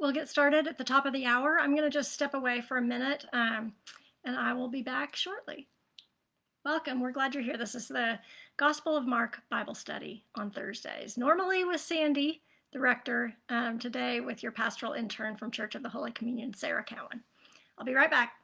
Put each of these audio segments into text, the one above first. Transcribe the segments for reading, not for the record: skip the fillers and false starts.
We'll get started at the top of the hour. I'm going to just step away for a minute and I will be back shortly. Welcome. We're glad you're here. This is the Gospel of Mark Bible study on Thursdays. Normally with Sandy, the rector, today with your pastoral intern from Church of the Holy Communion, Sarah Cowan. I'll be right back.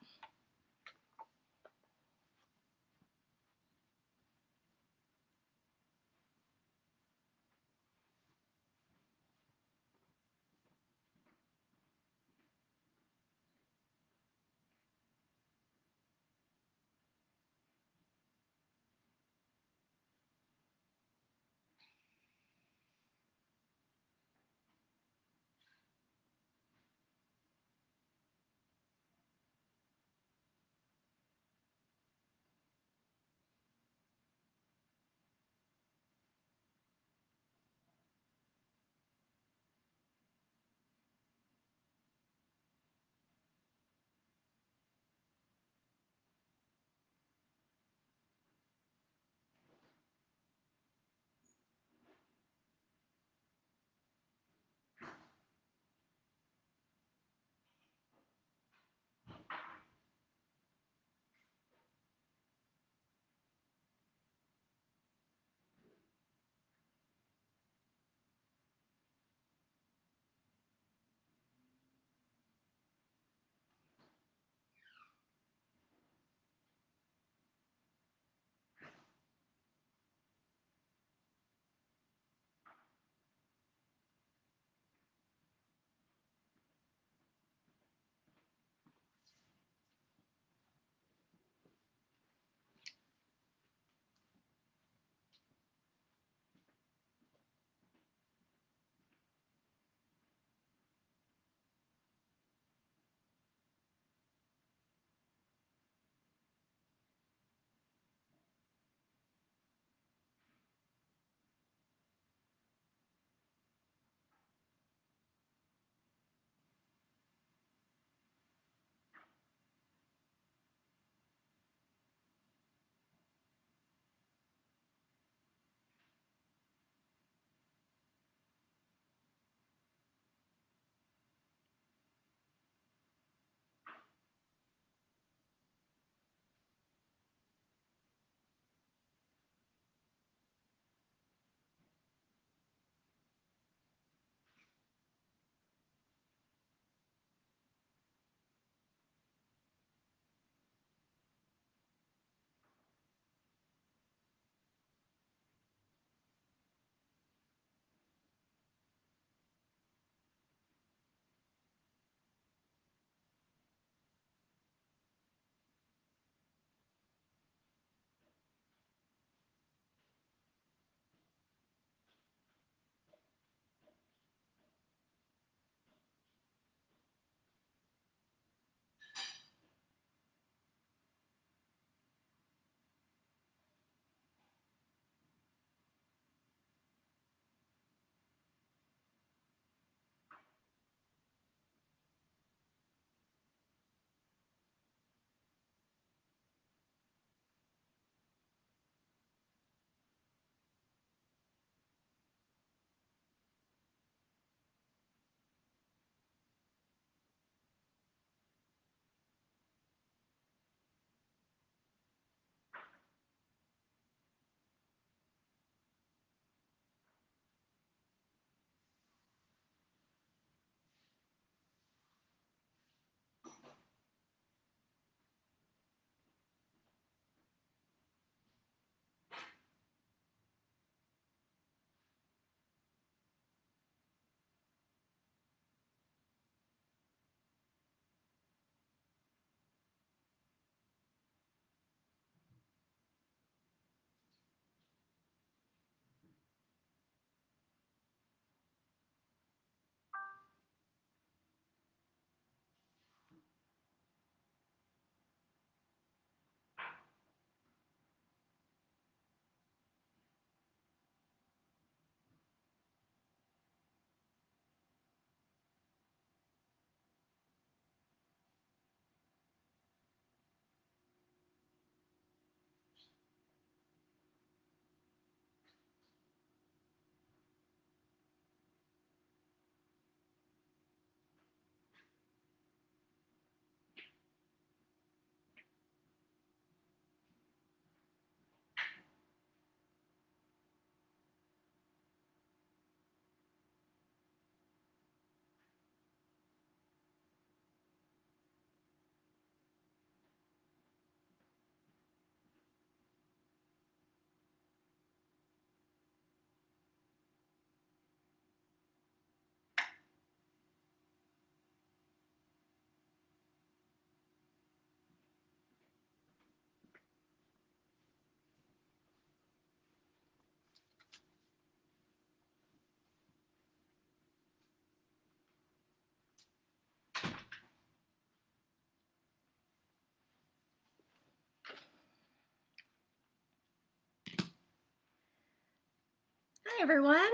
Hi, everyone.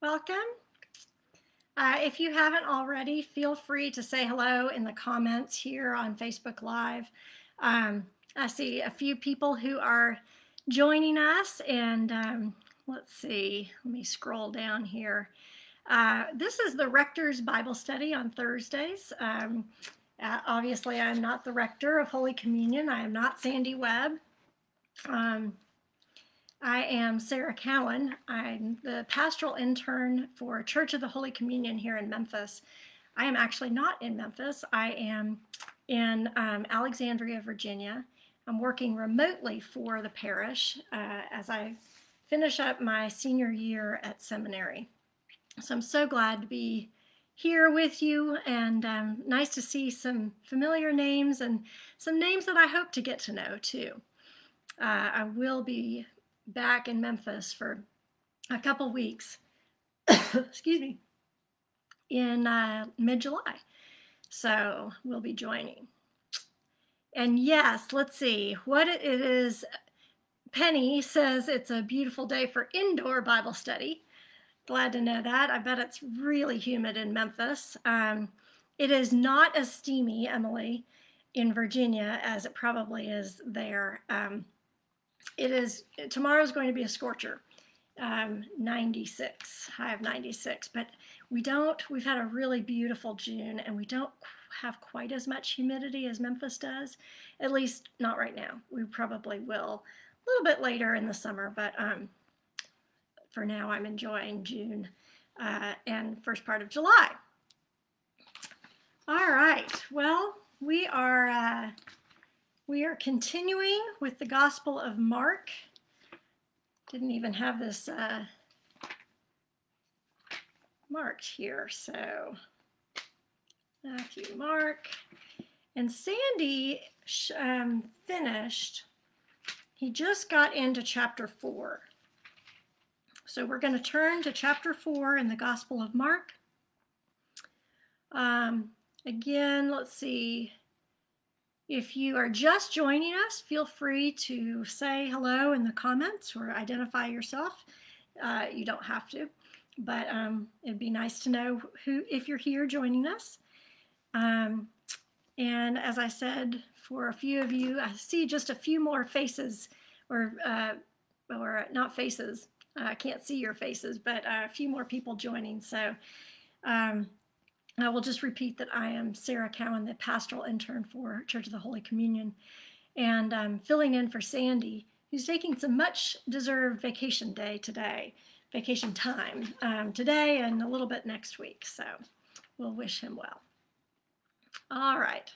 Welcome. If you haven't already, feel free to say hello in the comments here on Facebook Live. I see a few people who are joining us, and let's see, let me scroll down here. This is the Rector's Bible study on Thursdays. Obviously, I'm not the Rector of Holy Communion. I am not Sandy Webb. I am Sarah Cowan. I'm the pastoral intern for Church of the Holy Communion here in Memphis. I am actually not in Memphis. I am in Alexandria, Virginia. I'm working remotely for the parish as I finish up my senior year at seminary. So I'm so glad to be here with you, and nice to see some familiar names and some names that I hope to get to know too. I will be back in Memphis for a couple weeks, excuse me, in mid-July. So we'll be joining. And yes, let's see what it is. Penny says it's a beautiful day for indoor Bible study. Glad to know that. I bet it's really humid in Memphis. It is not as steamy, Emily, in Virginia as it probably is there. Tomorrow's going to be a scorcher, 96, high of 96, but we've had a really beautiful June, and we don't have quite as much humidity as Memphis does, at least not right now. We probably will a little bit later in the summer, but for now I'm enjoying June and first part of July. All right, well, we are continuing with the Gospel of Mark. Didn't even have this marked here, so Matthew, Mark. And Sandy finished, he just got into chapter 4. So we're going to turn to chapter 4 in the Gospel of Mark. Again, let's see. If you are just joining us, feel free to say hello in the comments or identify yourself. You don't have to, but it'd be nice to know if you're here joining us. And as I said, for a few of you, I see just a few more faces, or not faces. I can't see your faces, but a few more people joining. So I will just repeat that I am Sarah Cowan, the pastoral intern for Church of the Holy Communion, and I'm filling in for Sandy, who's taking some much-deserved vacation time today and a little bit next week. So we'll wish him well. All right.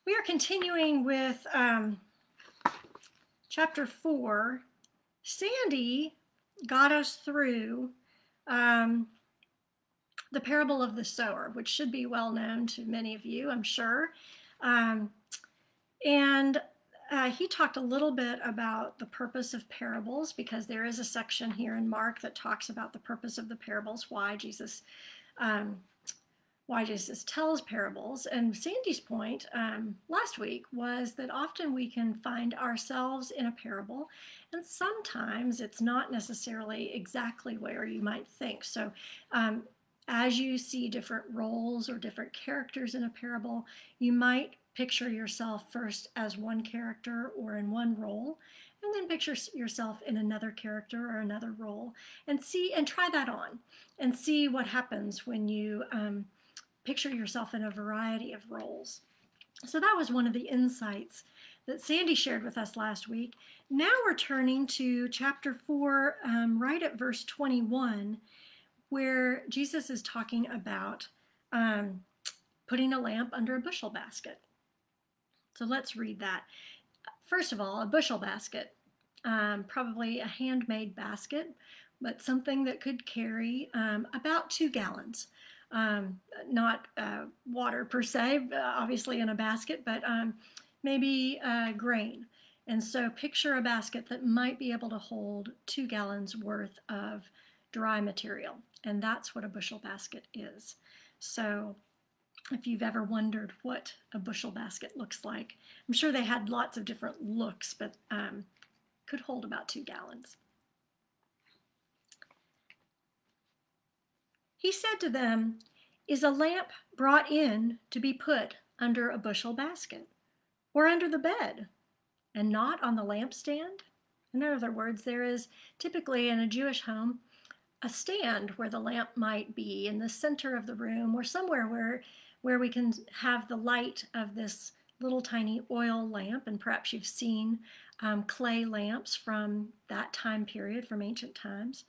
We are continuing with chapter 4. Sandy got us through the parable of the sower, which should be well known to many of you, I'm sure. He talked a little bit about the purpose of parables, because there is a section here in Mark that talks about the purpose of the parables, why Jesus tells parables. And Sandy's point last week was that often we can find ourselves in a parable, and sometimes it's not necessarily exactly where you might think. So as you see different roles or different characters in a parable, you might picture yourself first as one character or in one role, and then picture yourself in another character or another role, and try that on and see what happens when you picture yourself in a variety of roles. So that was one of the insights that Sandy shared with us last week. Now we're turning to chapter 4, right at verse 21, where Jesus is talking about putting a lamp under a bushel basket. So let's read that. First of all, a bushel basket, probably a handmade basket, but something that could carry about 2 gallons. Not water per se, obviously in a basket, but maybe grain. And so picture a basket that might be able to hold 2 gallons worth of dry material. And that's what a bushel basket is. So if you've ever wondered what a bushel basket looks like, I'm sure they had lots of different looks, but could hold about 2 gallons. He said to them, "Is a lamp brought in to be put under a bushel basket, or under the bed, and not on the lampstand?" In other words, there is typically in a Jewish home a stand where the lamp might be in the center of the room, or somewhere where we can have the light of this little tiny oil lamp. And perhaps you've seen clay lamps from that time period, from ancient times.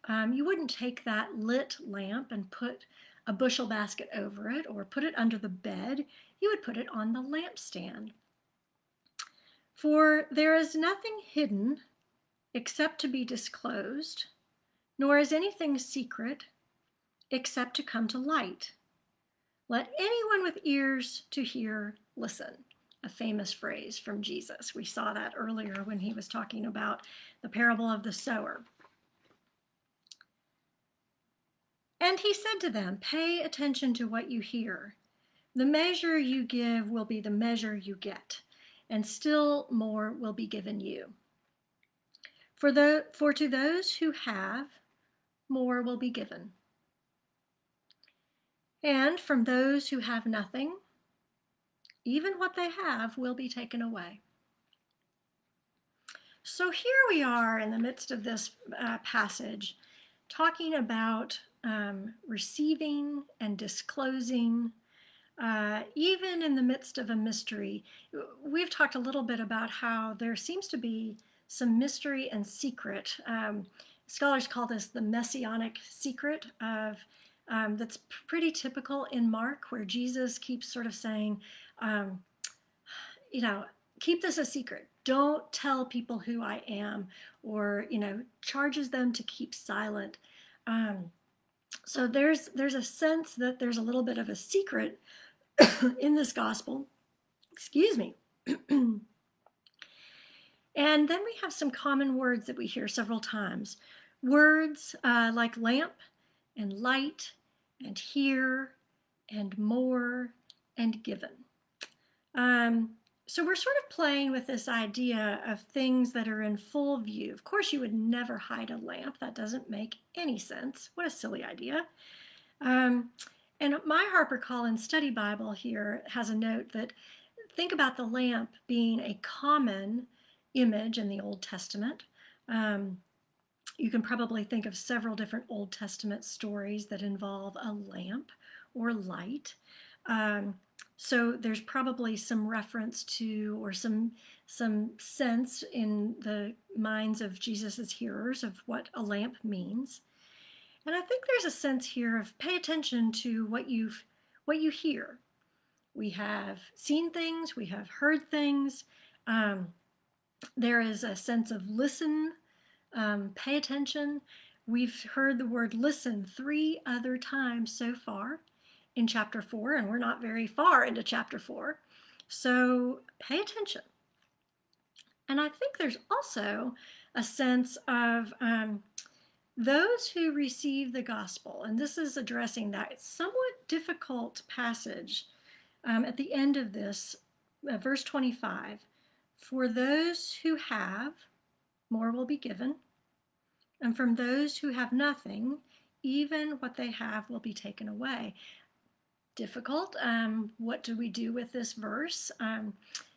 You wouldn't take that lit lamp and put a bushel basket over it or put it under the bed. You would put it on the lampstand. "For there is nothing hidden except to be disclosed, nor is anything secret except to come to light. Let anyone with ears to hear listen." A famous phrase from Jesus. We saw that earlier when he was talking about the parable of the sower. "And he said to them, pay attention to what you hear. The measure you give will be the measure you get, and still more will be given you. For to those who have, more will be given. And from those who have nothing, even what they have will be taken away." So here we are in the midst of this passage, talking about receiving and disclosing, even in the midst of a mystery. We've talked a little bit about how there seems to be some mystery and secret. Scholars call this the messianic secret of that's pretty typical in Mark, where Jesus keeps sort of saying, keep this a secret. Don't tell people who I am, or, charges them to keep silent. So there's a sense that there's a little bit of a secret in this gospel. Excuse me. And then we have some common words that we hear several times. Words like lamp and light and hear and more and given. So we're sort of playing with this idea of things that are in full view. Of course, you would never hide a lamp. That doesn't make any sense. What a silly idea. And my HarperCollins Study Bible here has a note that think about the lamp being a common image in the Old Testament. You can probably think of several different Old Testament stories that involve a lamp or light. So there's probably some reference to, or some sense in the minds of Jesus's hearers of what a lamp means. And I think there's a sense here of pay attention to what you hear. We have seen things, we have heard things. There is a sense of listen, pay attention. We've heard the word listen 3 other times so far in chapter 4, and we're not very far into chapter 4. So pay attention. And I think there's also a sense of those who receive the gospel, and this is addressing that somewhat difficult passage at the end of this, verse 25. "For those who have, more will be given, and from those who have nothing, even what they have will be taken away." Difficult. What do we do with this verse?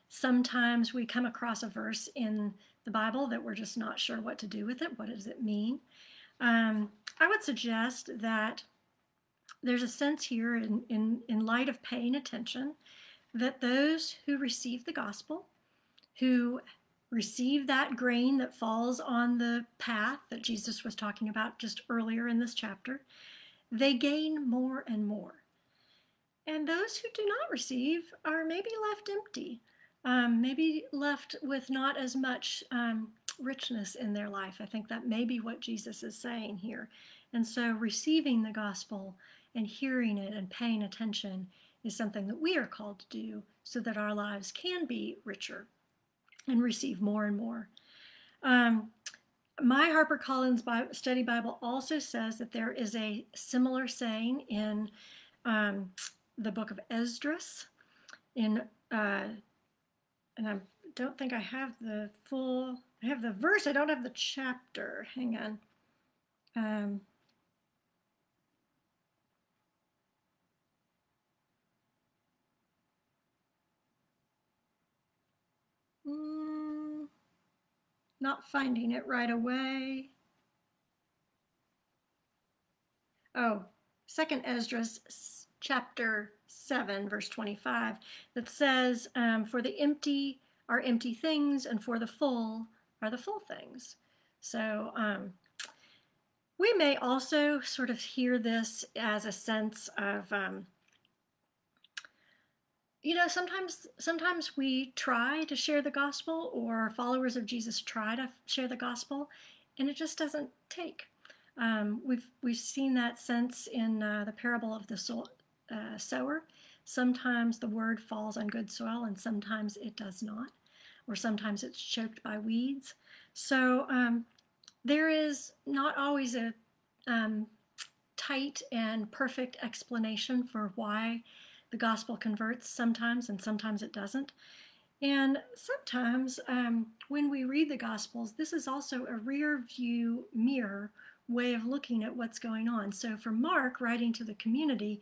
Sometimes we come across a verse in the Bible that we're just not sure what to do with it. What does it mean? I would suggest that there's a sense here in light of paying attention that those who receive the gospel, who receive that grain that falls on the path that Jesus was talking about just earlier in this chapter, they gain more and more. And those who do not receive are maybe left empty, maybe left with not as much richness in their life. I think that may be what Jesus is saying here. And so receiving the gospel and hearing it and paying attention is something that we are called to do so that our lives can be richer and receive more and more. My HarperCollins Study Bible also says that there is a similar saying in the book of Esdras, and I don't think I have the full, I have the verse, I don't have the chapter. Hang on. Not finding it right away. Oh, 2nd Esdras chapter 7, verse 25, that says, for the empty are empty things, and for the full are the full things. So we may also sort of hear this as a sense of, sometimes we try to share the gospel, or followers of Jesus try to share the gospel, and it just doesn't take. We've seen that sense in the parable of the sower. Sometimes the word falls on good soil, and sometimes it does not, or sometimes it's choked by weeds. So there is not always a tight and perfect explanation for why the gospel converts sometimes, and sometimes it doesn't. And sometimes when we read the Gospels, this is also a rear view mirror way of looking at what's going on. So for Mark, writing to the community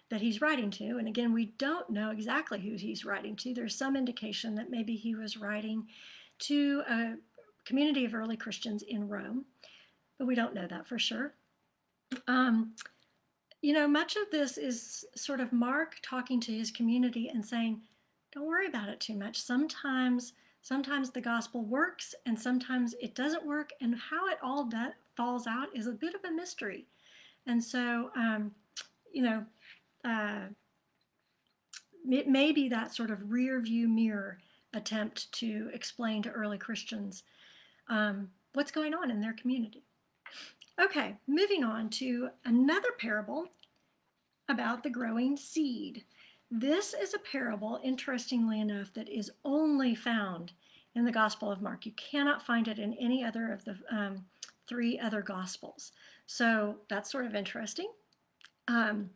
that he's writing to, and again, we don't know exactly who he's writing to. There's some indication that maybe he was writing to a community of early Christians in Rome, but we don't know that for sure. Much of this is sort of Mark talking to his community and saying, don't worry about it too much. Sometimes the gospel works and sometimes it doesn't work, and how it all falls out is a bit of a mystery. And so, it may be that sort of rear view mirror attempt to explain to early Christians what's going on in their community. Okay, moving on to another parable about the growing seed. This is a parable, interestingly enough, that is only found in the Gospel of Mark. You cannot find it in any other of the 3 other Gospels. So that's sort of interesting. Oh,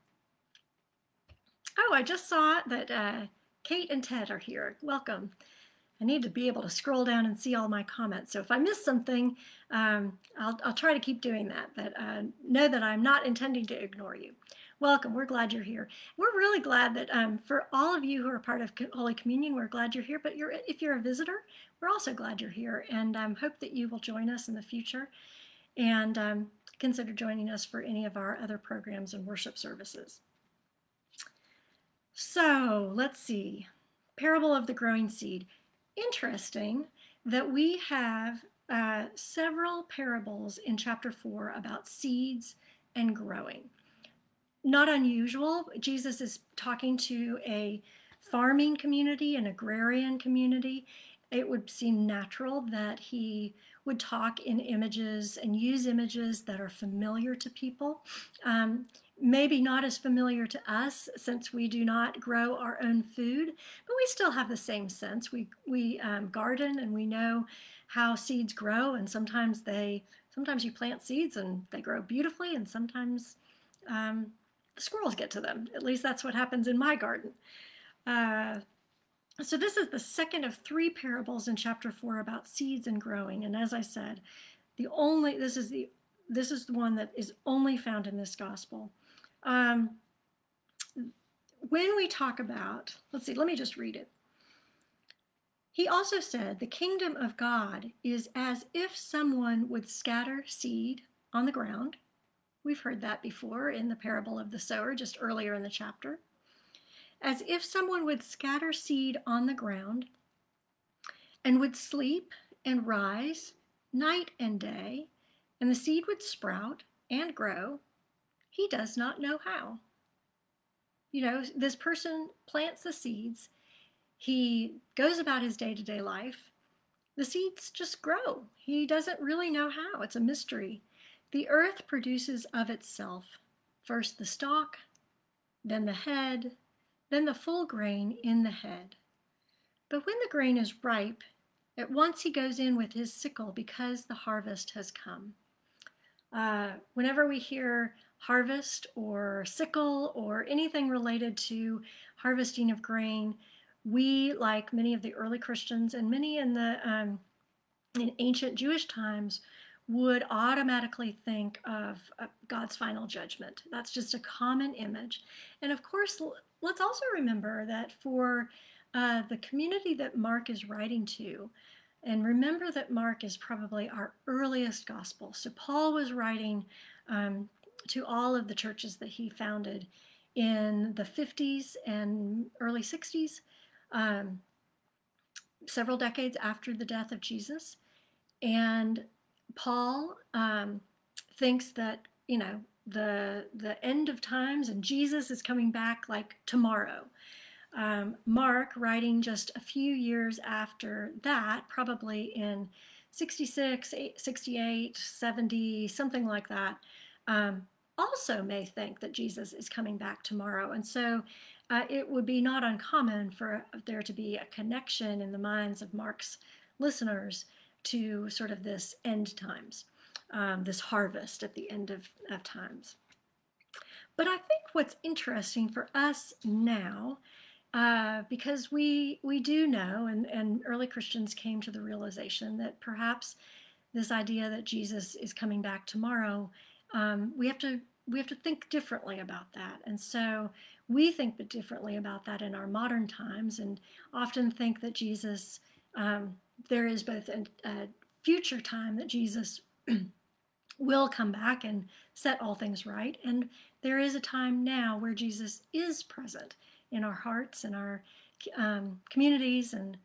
I just saw that Kate and Ted are here. Welcome. I need to be able to scroll down and see all my comments. So if I miss something, I'll try to keep doing that. But know that I'm not intending to ignore you. Welcome. We're glad you're here. We're really glad that for all of you who are part of Holy Communion, we're glad you're here. But if you're a visitor, we're also glad you're here, and hope that you will join us in the future and consider joining us for any of our other programs and worship services. So let's see. Parable of the growing seed. Interesting that we have several parables in chapter 4 about seeds and growing. Not unusual. Jesus is talking to a farming community, an agrarian community. It would seem natural that he would talk in images and use images that are familiar to people. Maybe not as familiar to us, since we do not grow our own food, but we still have the same sense. We garden, and we know how seeds grow, and sometimes you plant seeds and they grow beautifully, and sometimes the squirrels get to them. At least that's what happens in my garden. So this is the second of 3 parables in chapter 4 about seeds and growing. And as I said, this is the one that is only found in this gospel. When we talk about, let's see, let me just read it. He also said, the kingdom of God is as if someone would scatter seed on the ground. We've heard that before in the parable of the sower, just earlier in the chapter. As if someone would scatter seed on the ground and would sleep and rise night and day, and the seed would sprout and grow. He does not know how. This person plants the seeds. He goes about his day-to-day life. The seeds just grow. He doesn't really know how. It's a mystery. The earth produces of itself first the stalk, then the head, then the full grain in the head. But when the grain is ripe, at once he goes in with his sickle because the harvest has come. Whenever we hear harvest or sickle or anything related to harvesting of grain, we, like many of the early Christians and many in ancient Jewish times, would automatically think of God's final judgment. That's just a common image. And of course, let's also remember that for the community that Mark is writing to, and remember that Mark is probably our earliest gospel. So Paul was writing to all of the churches that he founded in the 50s and early 60s, several decades after the death of Jesus. And Paul thinks that, the end of times and Jesus is coming back like tomorrow. Mark, writing just a few years after that, probably in 66, 68, 70, something like that, also may think that Jesus is coming back tomorrow. And so it would be not uncommon for there to be a connection in the minds of Mark's listeners to sort of this end times, this harvest at the end of times. But I think what's interesting for us now, because we do know, and early Christians came to the realization that perhaps this idea that Jesus is coming back tomorrow, we have to think differently about that. And so we think differently about that in our modern times, and often think that Jesus, there is both a future time that Jesus will come back and set all things right, and there is a time now where Jesus is present in our hearts and our communities, and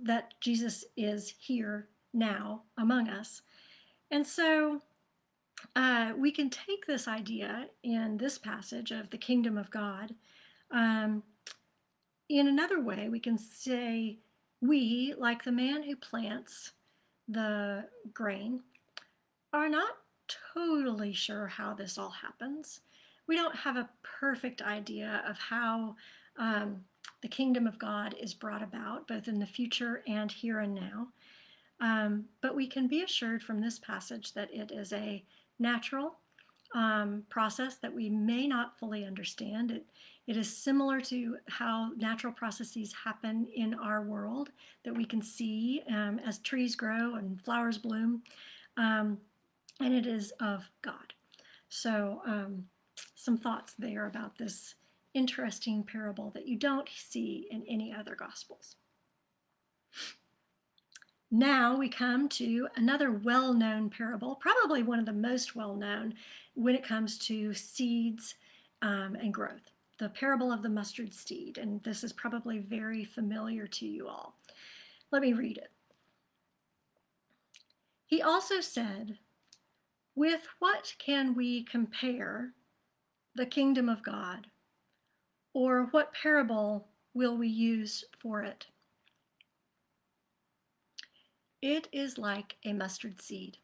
that Jesus is here now among us. And so we can take this idea in this passage of the kingdom of God. In another way, we can say we, like the man who plants the grain, are not totally sure how this all happens. We don't have a perfect idea of how the kingdom of God is brought about, both in the future and here and now. But we can be assured from this passage that it is a natural process that we may not fully understand. It is similar to how natural processes happen in our world that we can see as trees grow and flowers bloom. And it is of God. So some thoughts there about this interesting parable that you don't see in any other Gospels. Now we come to another well-known parable, probably one of the most well-known when it comes to seeds and growth, the parable of the mustard seed. And this is probably very familiar to you all. Let me read it. He also said, "With what can we compare the kingdom of God? Or what parable will we use for it? It is like a mustard seed,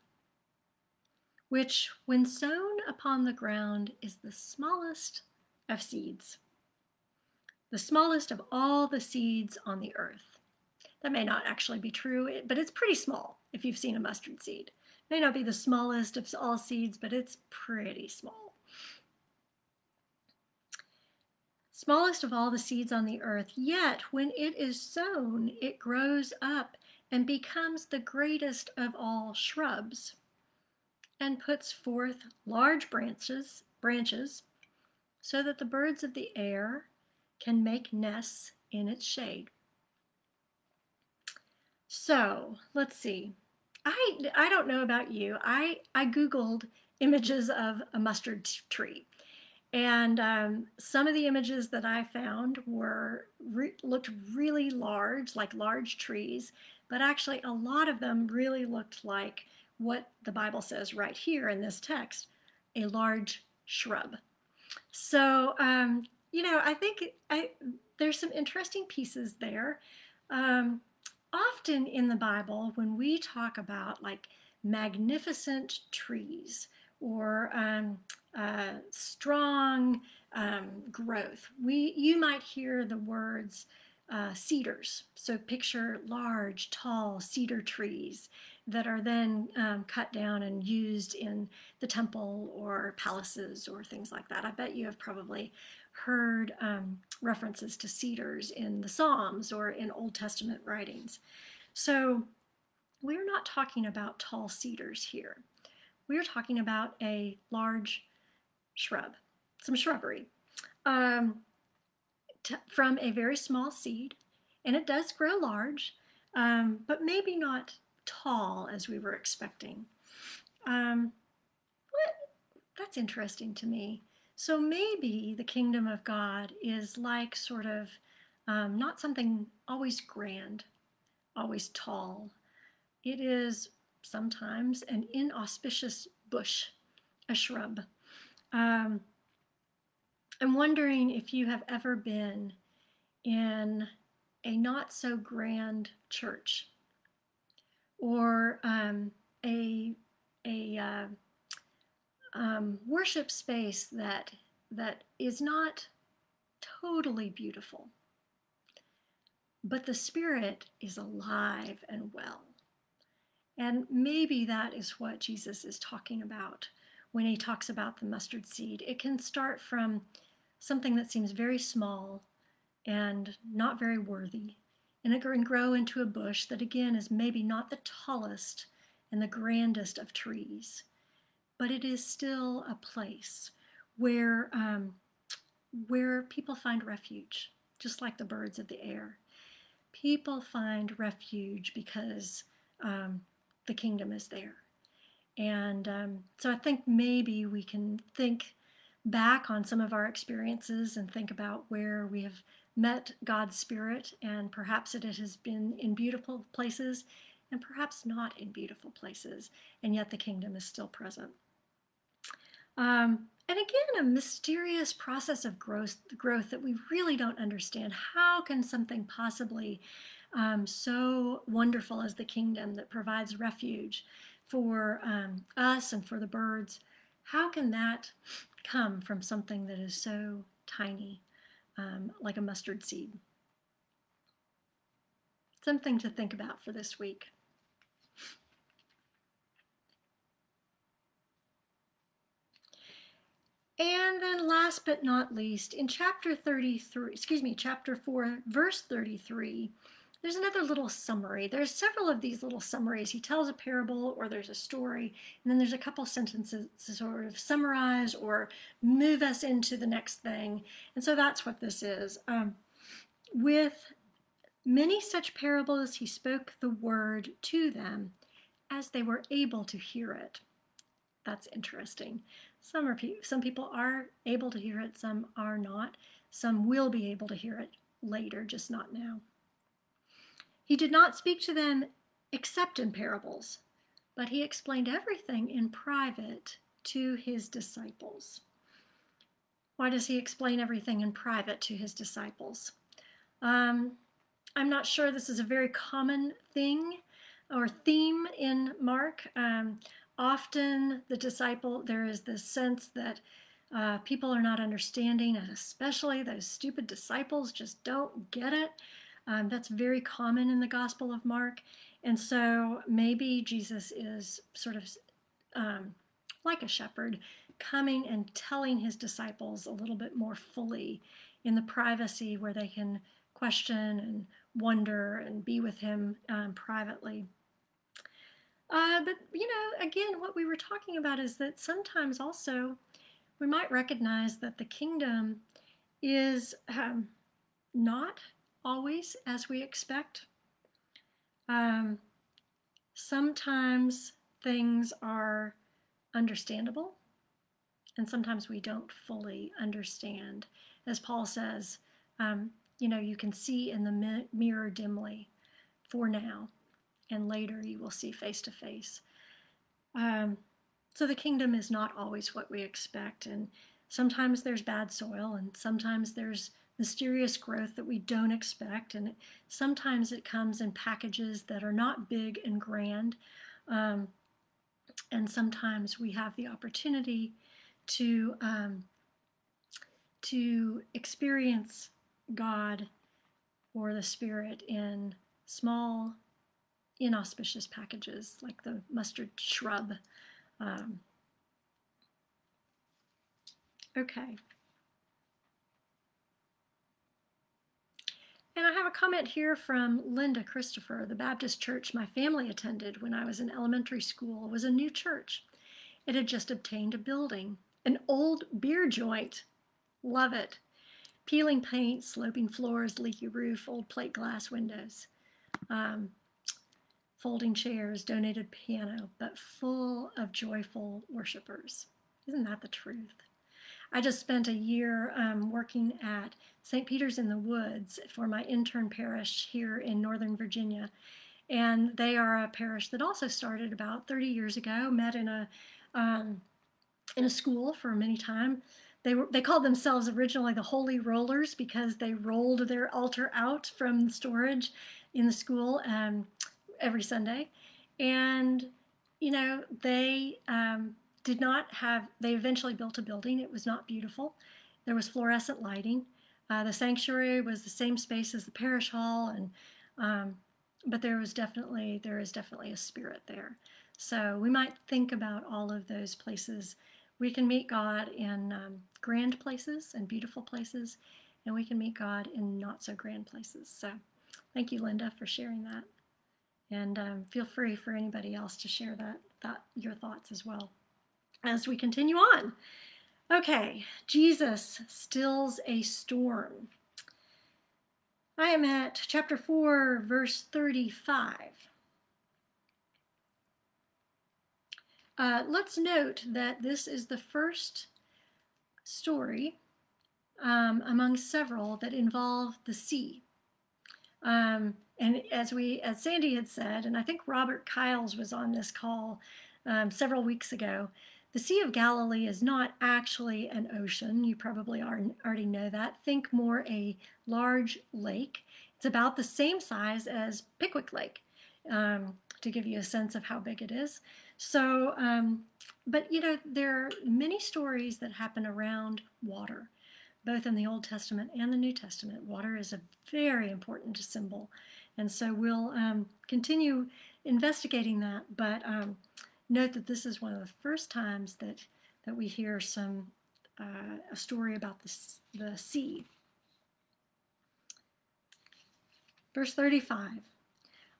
which, when sown upon the ground, is the smallest of seeds, the smallest of all the seeds on the earth." That may not actually be true, but it's pretty small if you've seen a mustard seed. It may not be the smallest of all seeds, but it's pretty small. Smallest of all the seeds on the earth, yet when it is sown, it grows up and becomes the greatest of all shrubs, and puts forth large branches, so that the birds of the air can make nests in its shade. So let's see. I don't know about you. I Googled images of a mustard tree. And some of the images that I found looked really large, like large trees, but actually a lot of them really looked like what the Bible says right here in this text, a large shrub. So, I think there's some interesting pieces there. Often in the Bible, when we talk about like magnificent trees or strong growth, you might hear the words cedars. So picture large, tall cedar trees that are then cut down and used in the temple or palaces or things like that. I bet you have probably heard references to cedars in the Psalms or in Old Testament writings. So we're not talking about tall cedars here. We're talking about a large shrub, some shrubbery. from a very small seed, and it does grow large, but maybe not tall as we were expecting. That's interesting to me. So maybe the kingdom of God is like sort of not something always grand, always tall. It is sometimes an inauspicious bush, a shrub. I'm wondering if you have ever been in a not so grand church or a worship space that is not totally beautiful, but the spirit is alive and well. And maybe that is what Jesus is talking about when he talks about the mustard seed. It can start from something that seems very small and not very worthy, and it can grow into a bush that again is maybe not the tallest and the grandest of trees, but it is still a place where people find refuge, just like the birds of the air. People find refuge because the kingdom is there. And so I think maybe we can think back on some of our experiences and think about where we have met God's Spirit, and perhaps it has been in beautiful places and perhaps not in beautiful places, and yet the kingdom is still present. And again, a mysterious process of growth that we really don't understand. How can something possibly so wonderful as the kingdom that provides refuge for us and for the birds, how can that come from something that is so tiny, like a mustard seed? Something to think about for this week. And then last but not least, in chapter 4, verse 33, there's another little summary. There's several of these little summaries. He tells a parable or there's a story, and then there's a couple sentences to sort of summarize or move us into the next thing. And so that's what this is. With many such parables, he spoke the word to them as they were able to hear it. That's interesting. Some people are able to hear it, some are not. Some will be able to hear it later, just not now. He did not speak to them except in parables, but he explained everything in private to his disciples. Why does he explain everything in private to his disciples? I'm not sure this is a very common thing or theme in Mark. Often there is this sense that people are not understanding, and especially those stupid disciples just don't get it. That's very common in the Gospel of Mark. And so maybe Jesus is sort of like a shepherd, coming and telling his disciples a little bit more fully in the privacy where they can question and wonder and be with him privately. But, again, what we were talking about is that sometimes also we might recognize that the kingdom is not always as we expect. Sometimes things are understandable, and sometimes we don't fully understand. As Paul says, you can see in the mirror dimly for now, and later you will see face to face. So the kingdom is not always what we expect, and sometimes there's bad soil, and sometimes there's mysterious growth that we don't expect, and sometimes it comes in packages that are not big and grand, and sometimes we have the opportunity to experience God or the Spirit in small, inauspicious packages like the mustard shrub. Okay. And I have a comment here from Linda Christopher. The Baptist church my family attended when I was in elementary school was a new church. It had just obtained a building, an old beer joint. Love it. peeling paint, sloping floors, leaky roof, old plate glass windows, folding chairs, donated piano, but full of joyful worshipers. Isn't that the truth? I just spent a year working at St. Peter's in the Woods for my intern parish here in Northern Virginia. And they are a parish that also started about 30 years ago, met in a school for many time. They called themselves originally the Holy Rollers because they rolled their altar out from storage in the school every Sunday. And, you know, they they eventually built a building. It was not beautiful. There was fluorescent lighting. The sanctuary was the same space as the parish hall, and but there is definitely a spirit there. So we might think about all of those places. We can meet God in grand places and beautiful places, and we can meet God in not so grand places. So thank you, Linda, for sharing that. And feel free for anybody else to share your thoughts as well as we continue on. Okay, Jesus stills a storm. I am at chapter 4, verse 35. Let's note that this is the first story among several that involve the sea. And as Sandy had said, and I think Robert Kiles was on this call several weeks ago, the Sea of Galilee is not actually an ocean. You probably already know that. Think more a large lake. It's about the same size as Pickwick Lake, to give you a sense of how big it is. So, but you know, there are many stories that happen around water, both in the Old Testament and the New Testament. Water is a very important symbol. And so we'll continue investigating that, but note that this is one of the first times that we hear a story about the sea. Verse 35,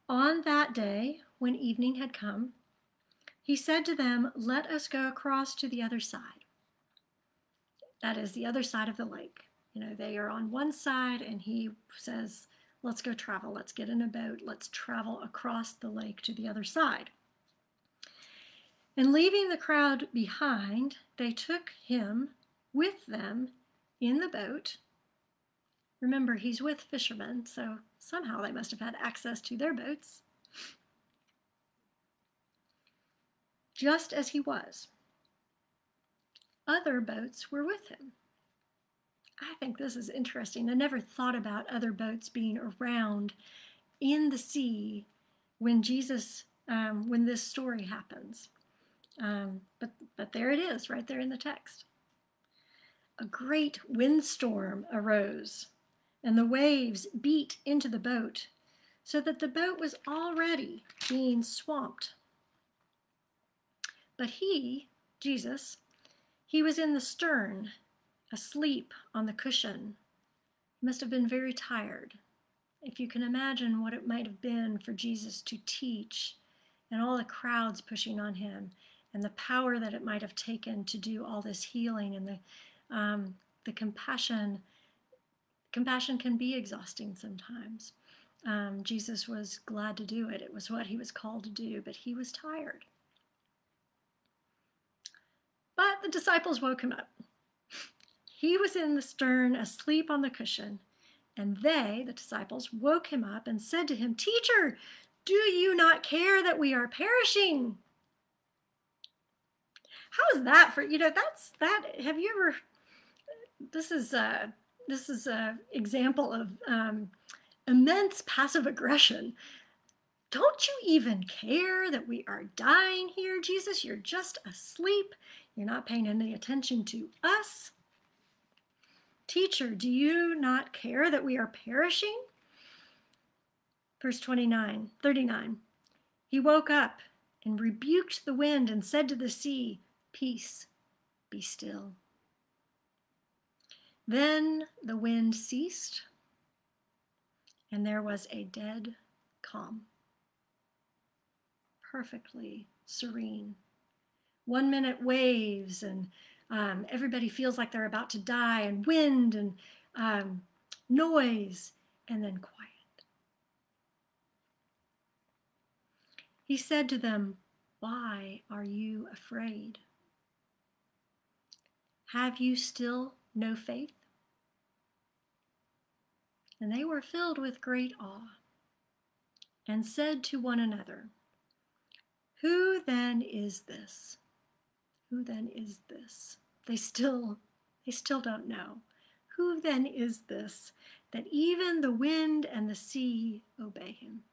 on that day, when evening had come, he said to them, let us go across to the other side. That is the other side of the lake. You know, they are on one side, and he says, let's go travel. Let's get in a boat. Let's travel across the lake to the other side. And leaving the crowd behind, they took him with them in the boat. Remember, he's with fishermen, so somehow they must have had access to their boats. Just as he was. Other boats were with him. I think this is interesting. I never thought about other boats being around in the sea when when this story happens. But there it is, right there in the text. A great windstorm arose, and the waves beat into the boat, so that the boat was already being swamped. But he, Jesus, he was in the stern, asleep on the cushion. He must have been very tired. If you can imagine what it might have been for Jesus to teach, and all the crowds pushing on him, and the power that it might have taken to do all this healing, and the compassion. Compassion can be exhausting sometimes. Jesus was glad to do it. It was what he was called to do, but he was tired. But the disciples woke him up. He was in the stern, asleep on the cushion, and they, the disciples, woke him up and said to him, "Teacher, do you not care that we are perishing?" How is that for, have you ever, this is an example of immense passive aggression. Don't you even care that we are dying here, Jesus? You're just asleep. You're not paying any attention to us. Teacher, do you not care that we are perishing? Verse 39. He woke up and rebuked the wind and said to the sea, "Peace, be still." Then the wind ceased, and there was a dead calm. Perfectly serene. 1 minute waves, and everybody feels like they're about to die, and wind, and noise, and then quiet. He said to them, "Why are you afraid? Have you still no faith?" And they were filled with great awe and said to one another, "Who then is this? Who then is this?" They still don't know. Who then is this that even the wind and the sea obey him?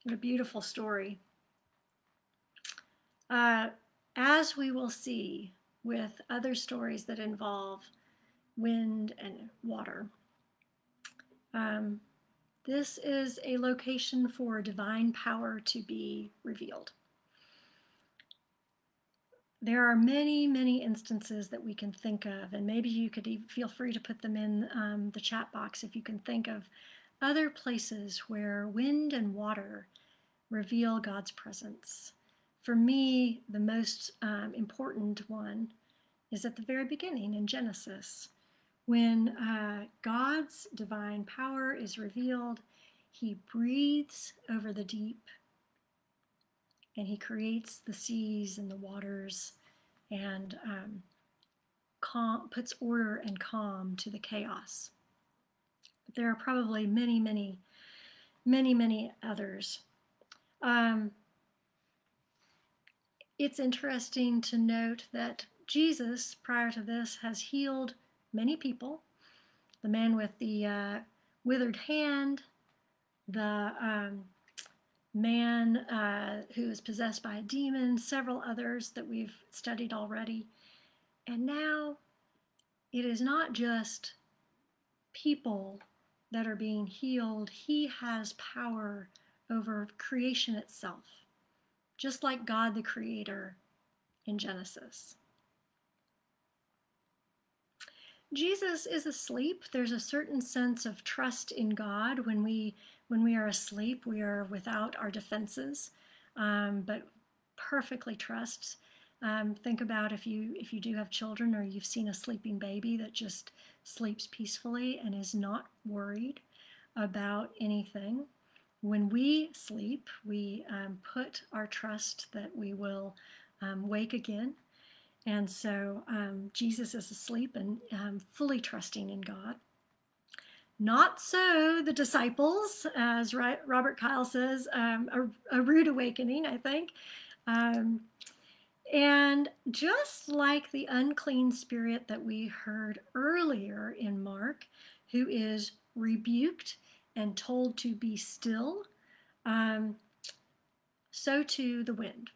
What a beautiful story. As we will see with other stories that involve wind and water, this is a location for divine power to be revealed. There are many, many instances that we can think of, and maybe you could even feel free to put them in the chat box if you can think of other places where wind and water reveal God's presence. For me, the most important one is at the very beginning in Genesis. When God's divine power is revealed, he breathes over the deep and he creates the seas and the waters and puts order and calm to the chaos. But there are probably many, many, many, many others. It's interesting to note that Jesus, prior to this, has healed many people. The man with the withered hand, the man who is possessed by a demon, several others that we've studied already. And now it is not just people that are being healed. He has power over creation itself, just like God the Creator in Genesis. Jesus is asleep. There's a certain sense of trust in God. When we are asleep, we are without our defenses, but perfectly trust. Think about if you do have children or you've seen a sleeping baby that just sleeps peacefully and is not worried about anything. When we sleep, we put our trust that we will wake again. And so Jesus is asleep and fully trusting in God. Not so the disciples, as Robert Kyle says, a rude awakening, I think. And just like the unclean spirit that we heard earlier in Mark, who is rebuked and told to be still, so too the wind.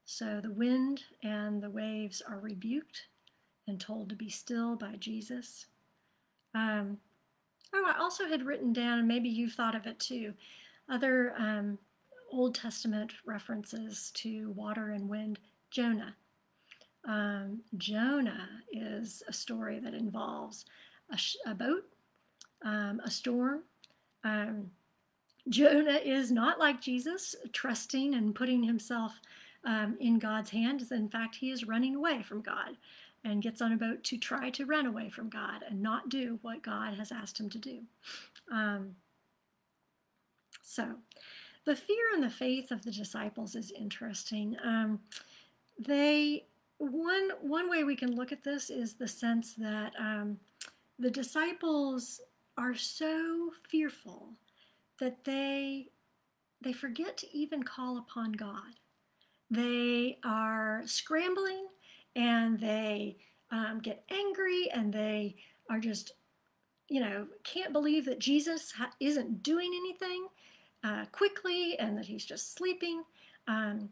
So the wind and the waves are rebuked and told to be still by Jesus. I also had written down, and maybe you've thought of it too, other Old Testament references to water and wind. Jonah. Jonah is a story that involves a boat, a storm. Jonah is not like Jesus, trusting and putting himself in God's hands. In fact, he is running away from God and gets on a boat to try to run away from God and not do what God has asked him to do. So the fear and the faith of the disciples is interesting. One way we can look at this is the sense that the disciples are so fearful that they forget to even call upon God. They are scrambling and they get angry and they are just, can't believe that Jesus isn't doing anything quickly and that he's just sleeping. And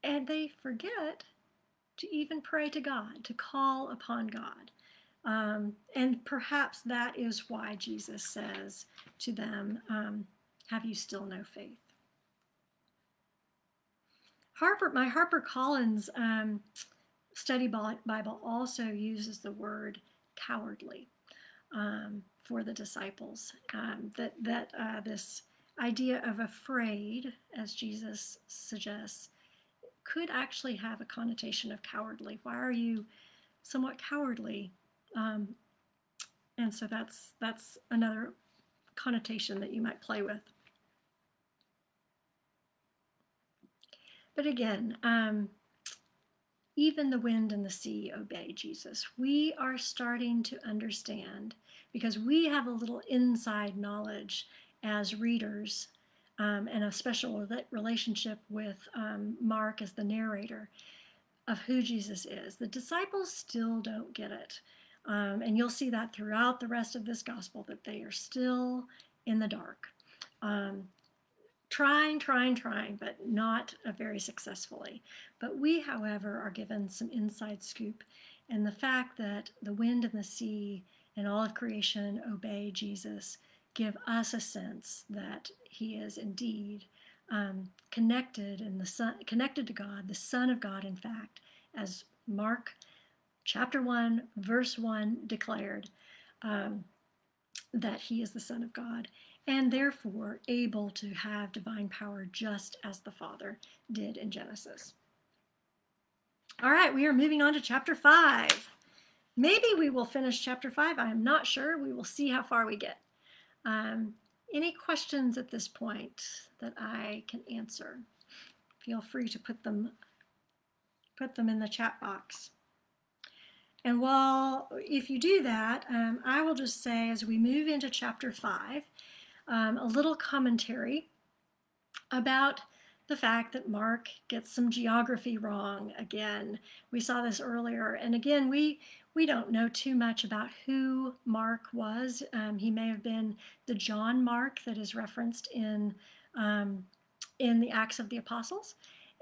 they forget to even pray to God, to call upon God. And perhaps that is why Jesus says to them, have you still no faith? My HarperCollins study Bible also uses the word cowardly for the disciples. This idea of afraid, as Jesus suggests, could actually have a connotation of cowardly. Why are you somewhat cowardly. And so that's another connotation that you might play with. But again, even the wind and the sea obey Jesus. We are starting to understand, because we have a little inside knowledge as readers, and a special relationship with Mark as the narrator of who Jesus is. The disciples still don't get it. And you'll see that throughout the rest of this gospel, that they are still in the dark. Trying, but not very successfully. But we, however, are given some inside scoop. And the fact that the wind and the sea and all of creation obey Jesus give us a sense that he is indeed connected to God, the Son of God, in fact, as Mark chapter 1, verse 1 declared, that he is the Son of God, and therefore able to have divine power just as the Father did in Genesis. All right, we are moving on to chapter 5. Maybe we will finish chapter 5. I am not sure. We will see how far we get. Any questions at this point that I can answer? Feel free to put them in the chat box. And if you do that, I will just say, as we move into chapter 5, a little commentary about the fact that Mark gets some geography wrong again. We saw this earlier, and again, we don't know too much about who Mark was. He may have been the John Mark that is referenced in the Acts of the Apostles,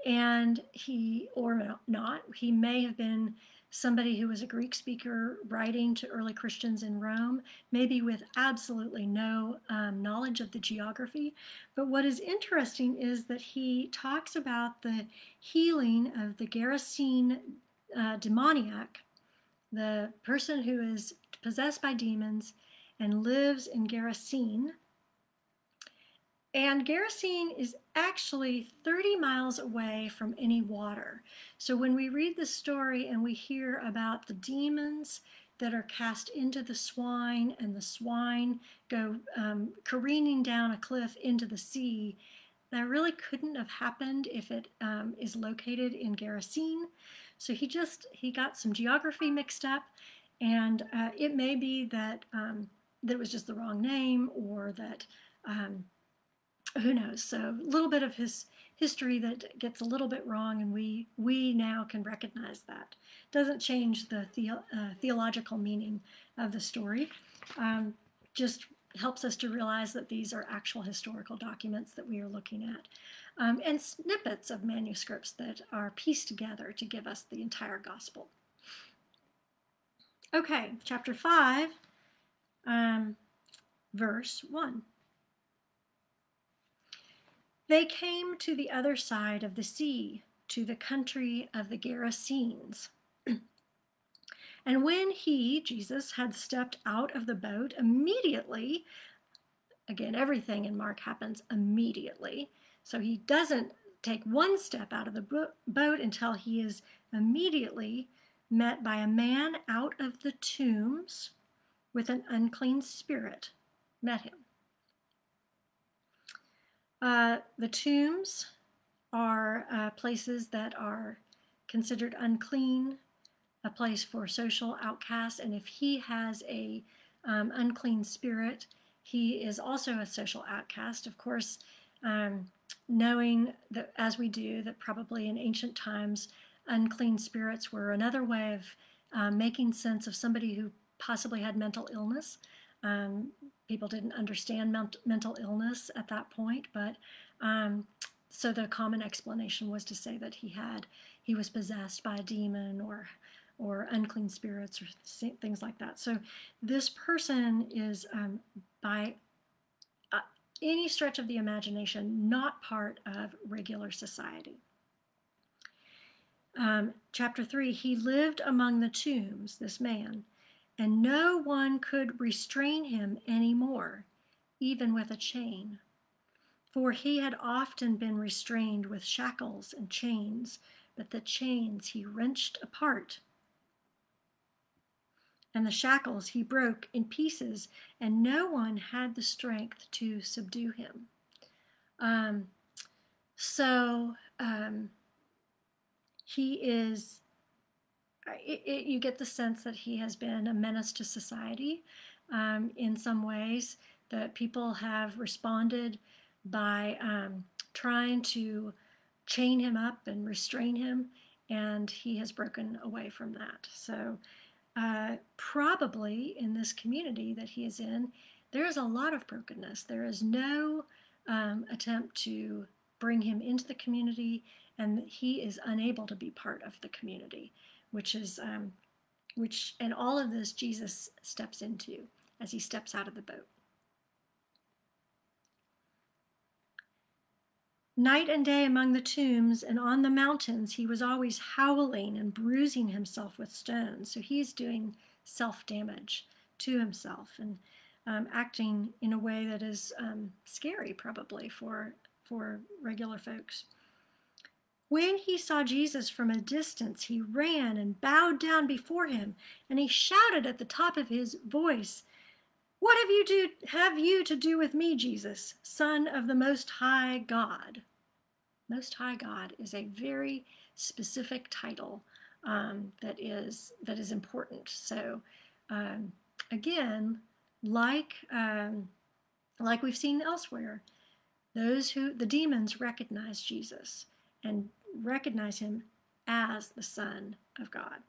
and he may have been somebody who was a Greek speaker writing to early Christians in Rome, maybe with absolutely no knowledge of the geography. But what is interesting is that he talks about the healing of the Gerasene demoniac, the person who is possessed by demons and lives in Gerasene. And Gerasene is actually 30 miles away from any water. So when we read the story and we hear about the demons that are cast into the swine, and the swine go careening down a cliff into the sea, that really couldn't have happened if it is located in Gerasene. So he got some geography mixed up, and it may be that it was just the wrong name, or that who knows. So a little bit of his history that gets a little bit wrong, and we now can recognize that. Doesn't change the theological meaning of the story. Just helps us to realize that these are actual historical documents that we are looking at, and snippets of manuscripts that are pieced together to give us the entire gospel. Okay, chapter 5, verse 1. They came to the other side of the sea, to the country of the Gerasenes. And when he, Jesus, had stepped out of the boat, immediately, again, everything in Mark happens immediately. So he doesn't take one step out of the boat until he is immediately met by a man out of the tombs with an unclean spirit, met him. The tombs are places that are considered unclean, a place for social outcasts, and if he has a unclean spirit, he is also a social outcast. Of course, knowing that, as we do, that probably in ancient times, unclean spirits were another way of making sense of somebody who possibly had mental illness. People didn't understand mental illness at that point, but so the common explanation was to say that he was possessed by a demon or unclean spirits or things like that. So this person is, by any stretch of the imagination, not part of regular society. Chapter 3, he lived among the tombs, this man, and no one could restrain him any more, even with a chain. For he had often been restrained with shackles and chains, but the chains he wrenched apart. and the shackles he broke in pieces, and no one had the strength to subdue him. Um, so he is, you get the sense that he has been a menace to society in some ways, that people have responded by trying to chain him up and restrain him, and he has broken away from that. So probably in this community that he is in, there is a lot of brokenness. There is no attempt to bring him into the community, and he is unable to be part of the community, which and all of this Jesus steps into as he steps out of the boat. Night and day among the tombs and on the mountains, he was always howling and bruising himself with stones. So he's doing self-damage to himself and acting in a way that is scary, probably, for regular folks. When he saw Jesus from a distance, he ran and bowed down before him, and he shouted at the top of his voice, "What have you to do with me, Jesus, Son of the Most High God?" Most High God is a very specific title that is important. So again, like we've seen elsewhere, the demons recognize Jesus and recognize him as the Son of God.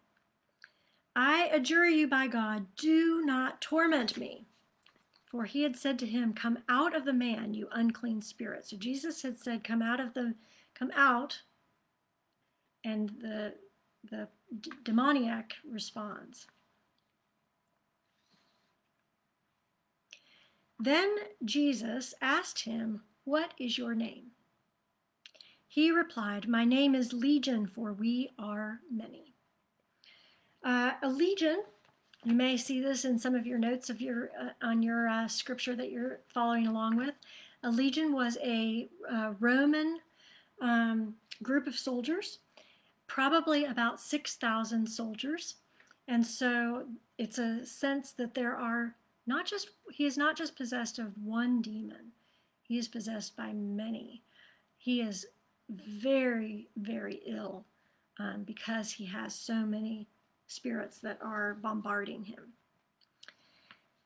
"I adjure you by God, do not torment me." For he had said to him, "Come out of the man, you unclean spirit." So Jesus had said, come out, and the demoniac responds. Then Jesus asked him, "What is your name?" He replied, "My name is Legion, for we are many." A legion, you may see this in some of your notes of on your scripture that you're following along with. A legion was a Roman group of soldiers, probably about 6,000 soldiers. And so it's a sense that he is not just possessed of one demon, he is possessed by many. He is very, very ill because he has so many spirits that are bombarding him.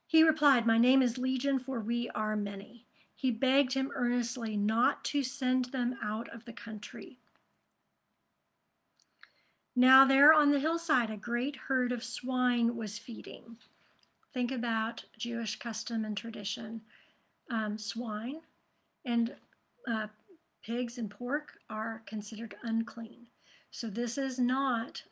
He replied, "My name is Legion, for we are many." He begged him earnestly not to send them out of the country. Now there on the hillside, a great herd of swine was feeding. Think about Jewish custom and tradition. Swine and pigs and pork are considered unclean. So this is not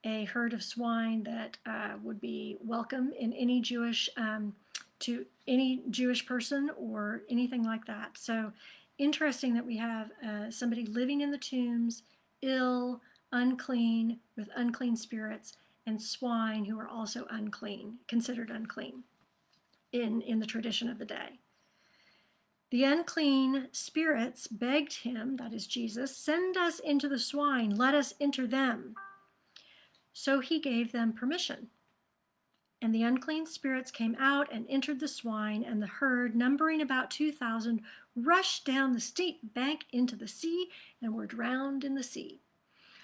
a herd of swine that would be welcome in any to any Jewish person or anything like that. So interesting that we have somebody living in the tombs, ill, unclean, with unclean spirits, and swine who are also unclean, considered unclean in the tradition of the day. The unclean spirits begged him, that is Jesus, "Send us into the swine, let us enter them." So he gave them permission. And the unclean spirits came out and entered the swine, and the herd, numbering about 2,000, rushed down the steep bank into the sea and were drowned in the sea.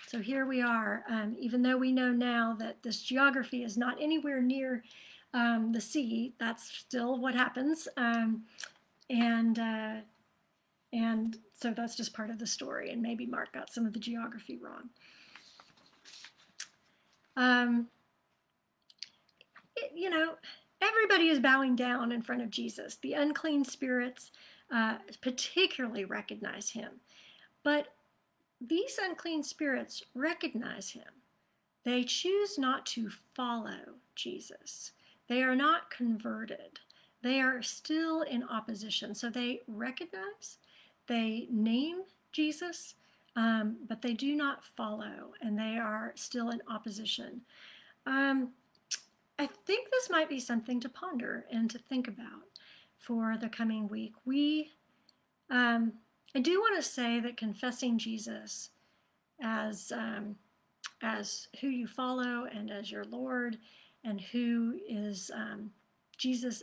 So here we are, even though we know now that this geography is not anywhere near the sea, that's still what happens. And so that's just part of the story, and maybe Mark got some of the geography wrong. Everybody is bowing down in front of Jesus. The unclean spirits particularly recognize him. But these unclean spirits recognize him. They choose not to follow Jesus. They are not converted. They are still in opposition. So they recognize, they name Jesus, but they do not follow, and they are still in opposition. I think this might be something to ponder and to think about for the coming week. I do want to say that confessing Jesus as who you follow and as your Lord and who is Jesus.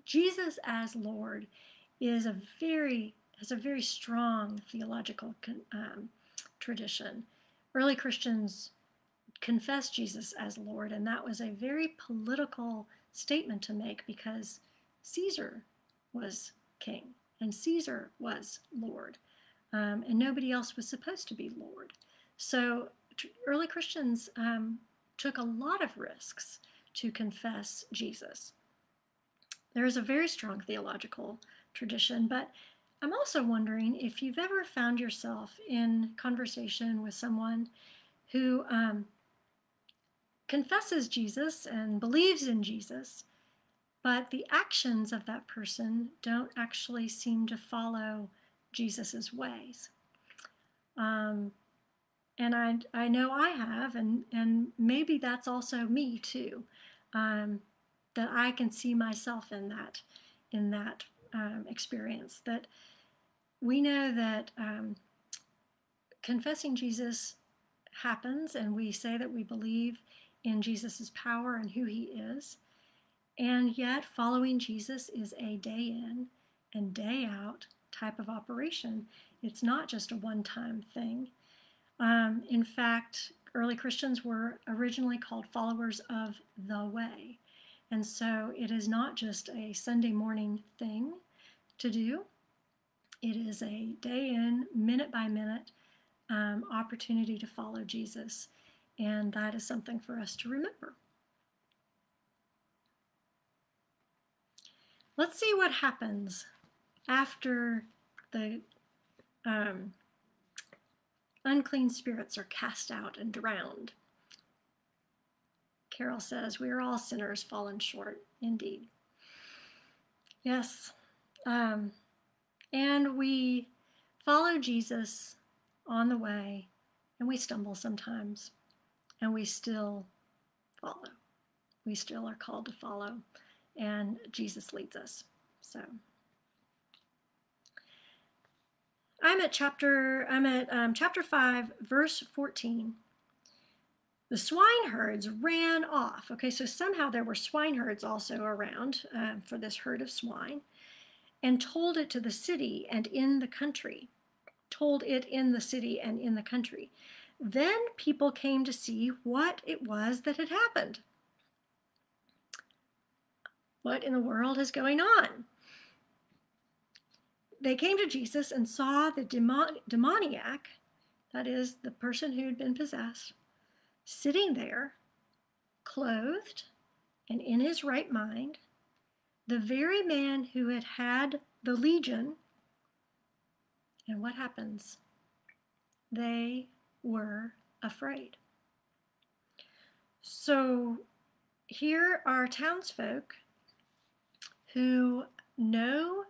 Jesus as Lord is has a very strong theological tradition. Early Christians confessed Jesus as Lord, and that was a very political statement to make because Caesar was king and Caesar was Lord, and nobody else was supposed to be Lord. So early Christians took a lot of risks to confess Jesus. There is a very strong theological tradition, but I'm also wondering if you've ever found yourself in conversation with someone who confesses Jesus and believes in Jesus, but the actions of that person don't actually seem to follow Jesus's ways. And I know I have, and maybe that's also me too, that I can see myself in that experience. That we know that confessing Jesus happens, and we say that we believe in Jesus's power and who he is, and yet following Jesus is a day in and day out type of operation. It's not just a one-time thing. In fact, early Christians were originally called followers of the way. And so it is not just a Sunday morning thing to do. It is a day in, minute by minute opportunity to follow Jesus. And that is something for us to remember. Let's see what happens after the unclean spirits are cast out and drowned. Carol says, we are all sinners fallen short, indeed. Yes. And we follow Jesus on the way, and we stumble sometimes, and we still follow. We still are called to follow, and Jesus leads us. So I'm at chapter 5, verse 14. The swineherds ran off. Okay, so somehow there were swineherds also around for this herd of swine, and told it to the city and in the country. Told it in the city and in the country. Then people came to see what it was that had happened. What in the world is going on? They came to Jesus and saw the demoniac, that is, the person who had been possessed, sitting there, clothed and in his right mind, the very man who had had the legion. And what happens? They were afraid. So here are townsfolk who know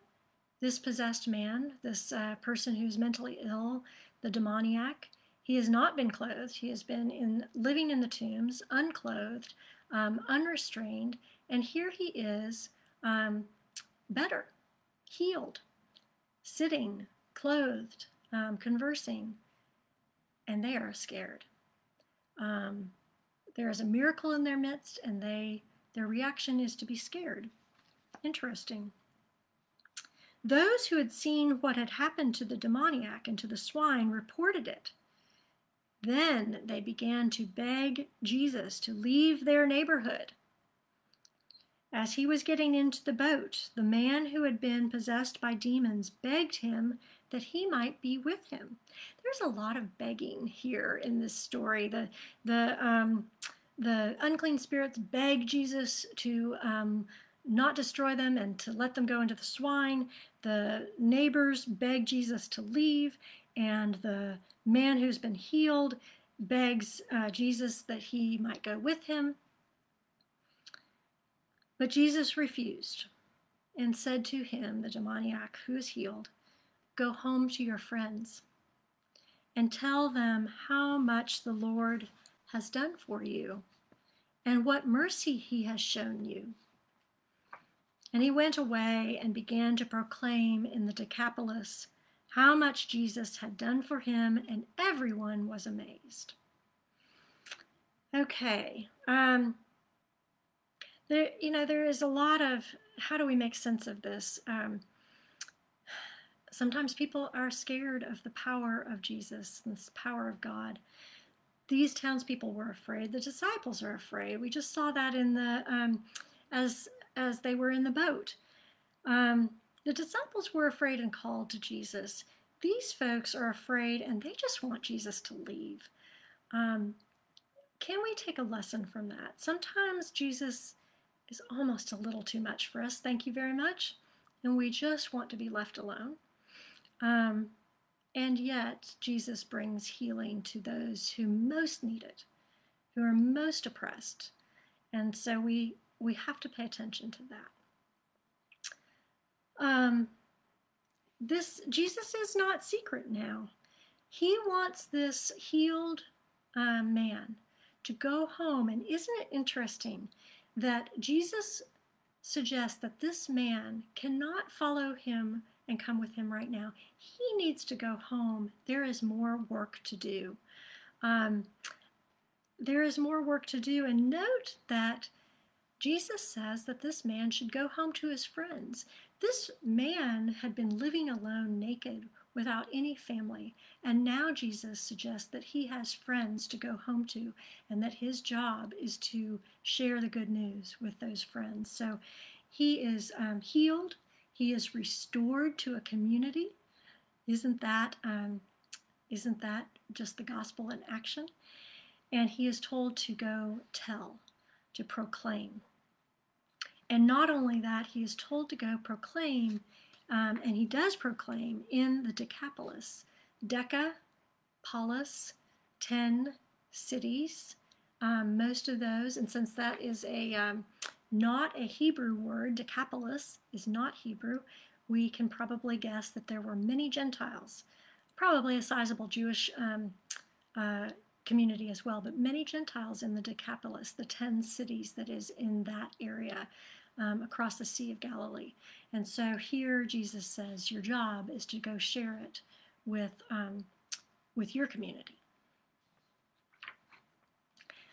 this possessed man, this person who's mentally ill, the demoniac. He has not been clothed. He has been living in the tombs, unclothed, unrestrained, and here he is, better, healed, sitting, clothed, conversing, and they are scared. There is a miracle in their midst, and their reaction is to be scared. Interesting. Those who had seen what had happened to the demoniac and to the swine reported it. Then they began to beg Jesus to leave their neighborhood. As he was getting into the boat, the man who had been possessed by demons begged him that he might be with him. There's a lot of begging here in this story. The unclean spirits beg Jesus to not destroy them and to let them go into the swine. The neighbors beg Jesus to leave, and the man who's been healed begs Jesus that he might go with him. But Jesus refused and said to him, the demoniac who is healed, go home to your friends and tell them how much the Lord has done for you and what mercy he has shown you. And he went away and began to proclaim in the Decapolis how much Jesus had done for him, and everyone was amazed. Okay, There is a lot of, how do we make sense of this? Sometimes people are scared of the power of Jesus and the power of God. These townspeople were afraid. The disciples are afraid. We just saw that in the as they were in the boat. The disciples were afraid and called to Jesus. These folks are afraid and they just want Jesus to leave. Can we take a lesson from that? Sometimes Jesus is almost a little too much for us. Thank you very much. And we just want to be left alone. And yet, Jesus brings healing to those who most need it, who are most oppressed. And so we have to pay attention to that. Jesus is not secret now. He wants this healed man to go home. And isn't it interesting that Jesus suggests that this man cannot follow him and come with him right now? He needs to go home. There is more work to do. There is more work to do. And note that Jesus says that this man should go home to his friends. This man had been living alone, naked, without any family. And now Jesus suggests that he has friends to go home to, and that his job is to share the good news with those friends. So he is healed. He is restored to a community. Isn't that just the gospel in action? And he is told to go tell, to proclaim. And not only that, he is told to go proclaim, and he does proclaim in the Decapolis. Deca, polis, 10 cities, most of those, and since that is not a Hebrew word, Decapolis is not Hebrew, we can probably guess that there were many Gentiles, probably a sizable Jewish community as well, but many Gentiles in the Decapolis, the 10 cities that is in that area across the Sea of Galilee. And so here Jesus says, your job is to go share it with your community.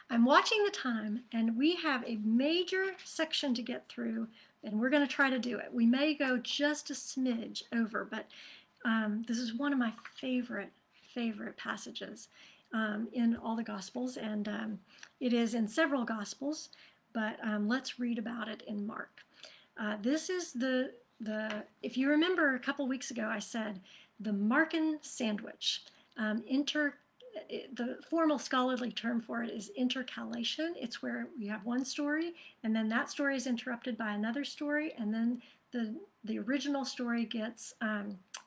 I'm watching the time, and we have a major section to get through, and we're going to try to do it. We may go just a smidge over, but this is one of my favorite passages in all the Gospels, and it is in several Gospels, but let's read about it in Mark. This is if you remember a couple weeks ago, I said the Markan sandwich. The formal scholarly term for it is intercalation. It's where we have one story, and then that story is interrupted by another story, and then the original story gets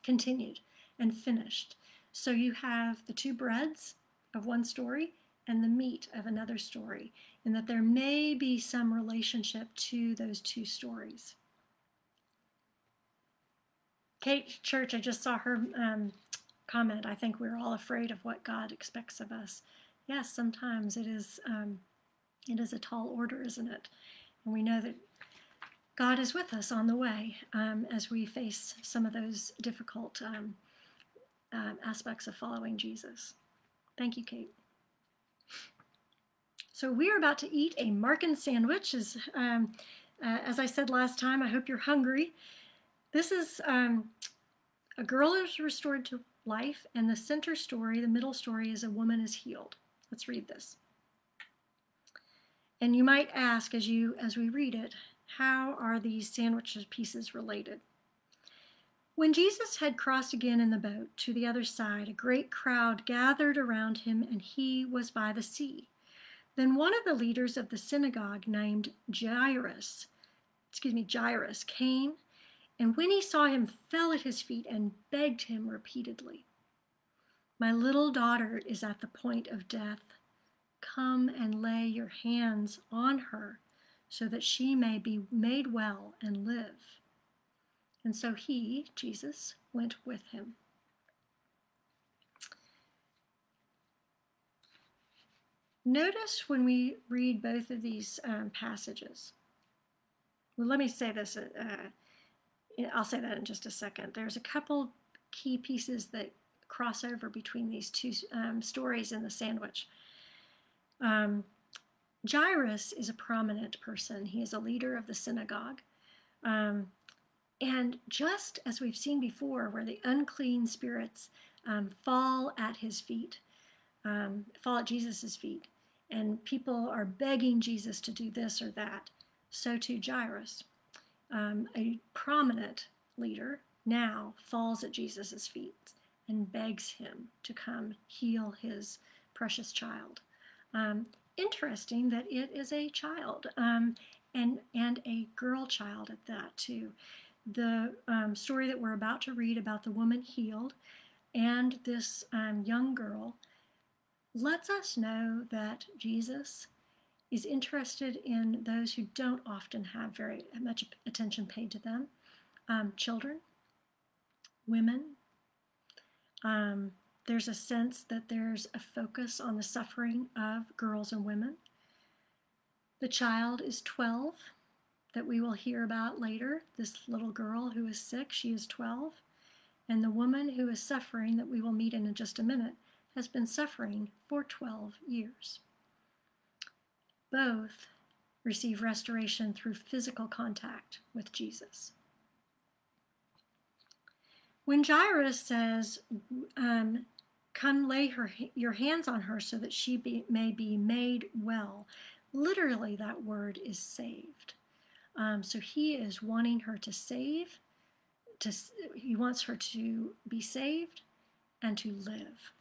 continued and finished. So you have the two breads of one story and the meat of another story, and that there may be some relationship to those two stories. Kate Church, I just saw her comment, I think we're all afraid of what God expects of us. Yes, sometimes it is a tall order, isn't it? And we know that God is with us on the way as we face some of those difficult aspects of following Jesus. Thank you, Kate. So we're about to eat a Markan sandwich. As I said last time, I hope you're hungry. This is a girl is restored to life, and the center story, the middle story, is a woman is healed. Let's read this. And you might ask as we read it, how are these sandwich pieces related? When Jesus had crossed again in the boat to the other side, a great crowd gathered around him, and he was by the sea. Then one of the leaders of the synagogue named Jairus came, and when he saw him, fell at his feet and begged him repeatedly. My little daughter is at the point of death. Come and lay your hands on her so that she may be made well and live. And so he, Jesus, went with him. Notice when we read both of these passages. Well, let me say this. I'll say that in just a second. There's a couple key pieces that cross over between these two stories in the sandwich. Jairus is a prominent person. He is a leader of the synagogue. And just as we've seen before, where the unclean spirits fall at his feet, fall at Jesus's feet, and people are begging Jesus to do this or that, so too Jairus, a prominent leader, now falls at Jesus's feet and begs him to come heal his precious child. Interesting that it is a child, and a girl child at that too. The story that we're about to read about the woman healed and this young girl lets us know that Jesus is interested in those who don't often have very much attention paid to them. Children, women. There's a sense that there's a focus on the suffering of girls and women. The child is 12, that we will hear about later. This little girl who is sick, she is 12. And the woman who is suffering, that we will meet in just a minute, has been suffering for 12 years. Both receive restoration through physical contact with Jesus. When Jairus says, come lay your hands on her so that she may be made well, literally that word is saved. So he is wanting her to save, he wants her to be saved and to live.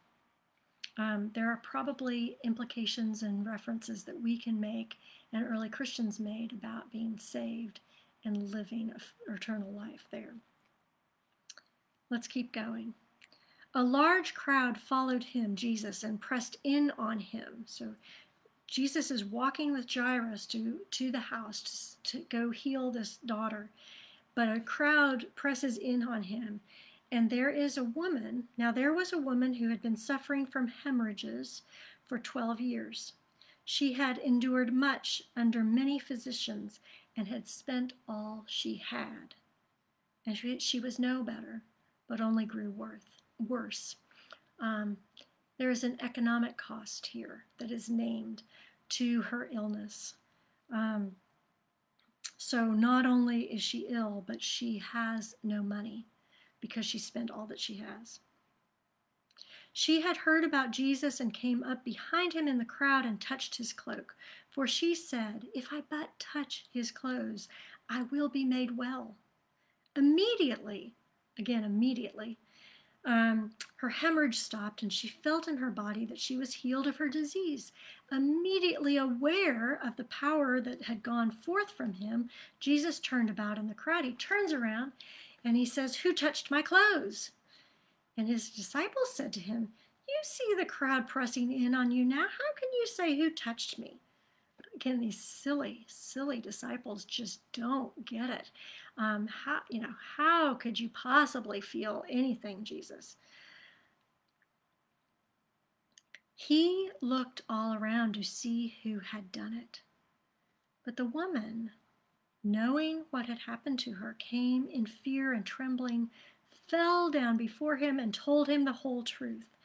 There are probably implications and references that we can make and early Christians made about being saved and living eternal life there. Let's keep going. A large crowd followed him, Jesus, and pressed in on him. So Jesus is walking with Jairus to the house to go heal this daughter. But a crowd presses in on him. And there is a woman. Now there was a woman who had been suffering from hemorrhages for 12 years. She had endured much under many physicians and had spent all she had. And she was no better, but only grew worse. There is an economic cost here that is named to her illness. So not only is she ill, but she has no money because she spent all that she has. She had heard about Jesus and came up behind him in the crowd and touched his cloak. For she said, if I but touch his clothes, I will be made well. Immediately, her hemorrhage stopped and she felt in her body that she was healed of her disease. Immediately aware of the power that had gone forth from him, Jesus turned about in the crowd. He turns around and he says, who touched my clothes? And his disciples said to him, you see the crowd pressing in on you now. How can you say who touched me? Again, these silly disciples just don't get it. How could you possibly feel anything, Jesus? He looked all around to see who had done it. But the woman, knowing what had happened to her, came in fear and trembling, fell down before him and told him the whole truth.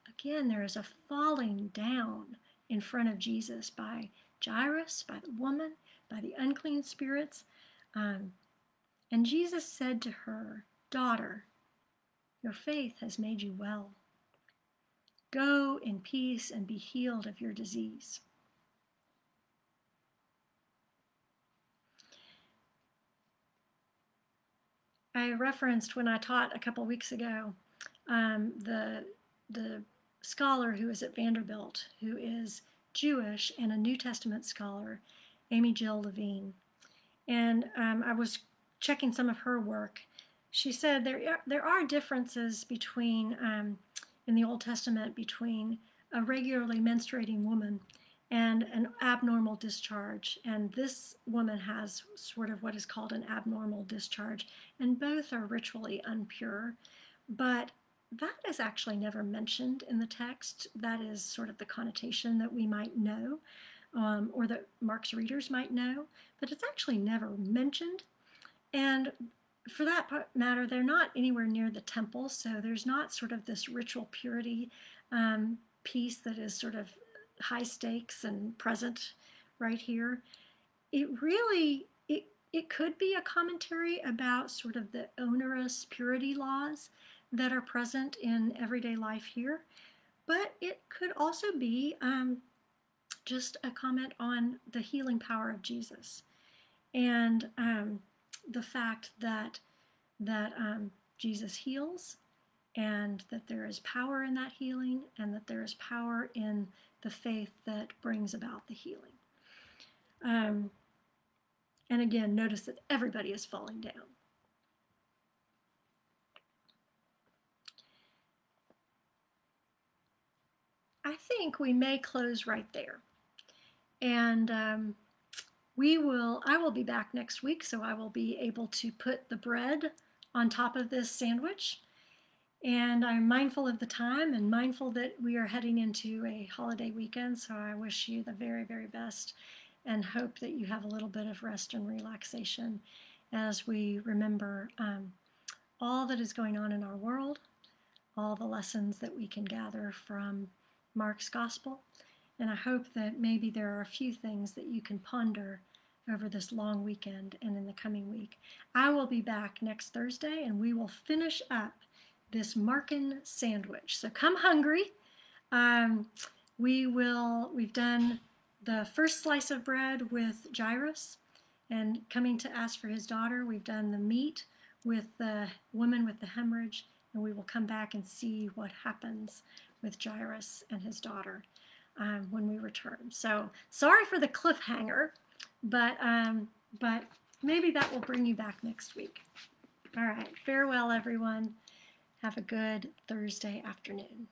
Again, there is a falling down in front of Jesus by Jairus, by the woman, by the unclean spirits. And Jesus said to her, daughter, your faith has made you well. Go in peace and be healed of your disease. I referenced when I taught a couple weeks ago the scholar who is at Vanderbilt, who is Jewish and a New Testament scholar, Amy Jill Levine. And I was checking some of her work. She said there are differences between, in the Old Testament, between a regularly menstruating woman and an abnormal discharge. And this woman has sort of what is called an abnormal discharge, and both are ritually impure. But that is actually never mentioned in the text. That is sort of the connotation that we might know, or that Mark's readers might know, but it's actually never mentioned. And for that matter, they're not anywhere near the temple, so there's not sort of this ritual purity piece that is sort of high stakes and present right here, it could be a commentary about sort of the onerous purity laws that are present in everyday life here, but it could also be just a comment on the healing power of Jesus and the fact that Jesus heals, and that there is power in that healing, and that there is power in the faith that brings about the healing. And again, notice that everybody is falling down. I think we may close right there. And I will be back next week, so I will be able to put the bread on top of this sandwich. And I'm mindful of the time and mindful that we are heading into a holiday weekend, so I wish you the very, very best and hope that you have a little bit of rest and relaxation as we remember all that is going on in our world, all the lessons that we can gather from Mark's Gospel. And I hope that maybe there are a few things that you can ponder over this long weekend and in the coming week. I will be back next Thursday, and we will finish up this Markan sandwich. So come hungry. We've done the first slice of bread with Jairus and coming to ask for his daughter. We've done the meat with the woman with the hemorrhage, and we will come back and see what happens with Jairus and his daughter when we return. So sorry for the cliffhanger, but maybe that will bring you back next week. All right, farewell everyone. Have a good Thursday afternoon.